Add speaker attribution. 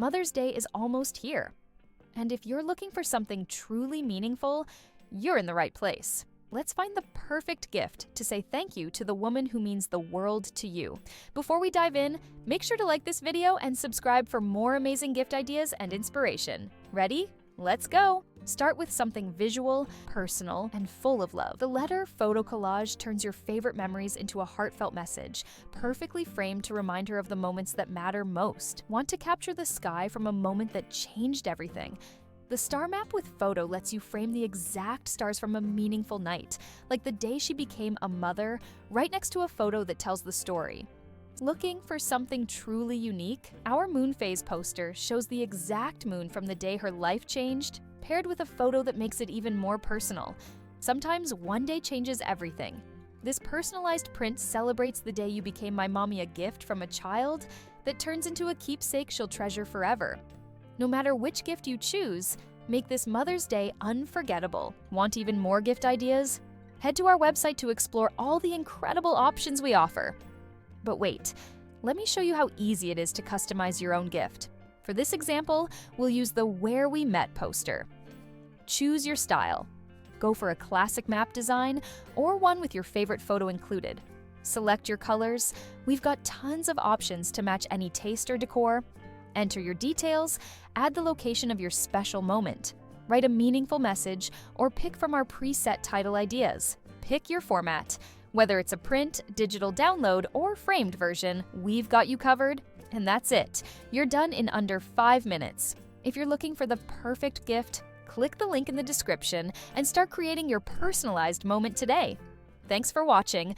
Speaker 1: Mother's Day is almost here. And if you're looking for something truly meaningful, you're in the right place. Let's find the perfect gift to say thank you to the woman who means the world to you. Before we dive in, make sure to like this video and subscribe for more amazing gift ideas and inspiration. Ready? Let's go! Start with something visual, personal, and full of love. The letter photo collage turns your favorite memories into a heartfelt message, perfectly framed to remind her of the moments that matter most. Want to capture the sky from a moment that changed everything? The star map with photo lets you frame the exact stars from a meaningful night, like the day she became a mother, right next to a photo that tells the story. Looking for something truly unique? Our moon phase poster shows the exact moon from the day her life changed, paired with a photo that makes it even more personal. Sometimes one day changes everything. This personalized print celebrates the day you became my mommy a gift from a child that turns into a keepsake she'll treasure forever. No matter which gift you choose, make this Mother's Day unforgettable. Want even more gift ideas? Head to our website to explore all the incredible options we offer. But wait, let me show you how easy it is to customize your own gift. For this example, we'll use the Where We Met poster. Choose your style. Go for a classic map design or one with your favorite photo included. Select your colors. We've got tons of options to match any taste or decor. Enter your details, add the location of your special moment. Write a meaningful message or pick from our preset title ideas. Pick your format. Whether it's a print, digital download, or framed version, we've got you covered. And that's it. You're done in under 5 minutes. If you're looking for the perfect gift, click the link in the description and start creating your personalized moment today. Thanks for watching.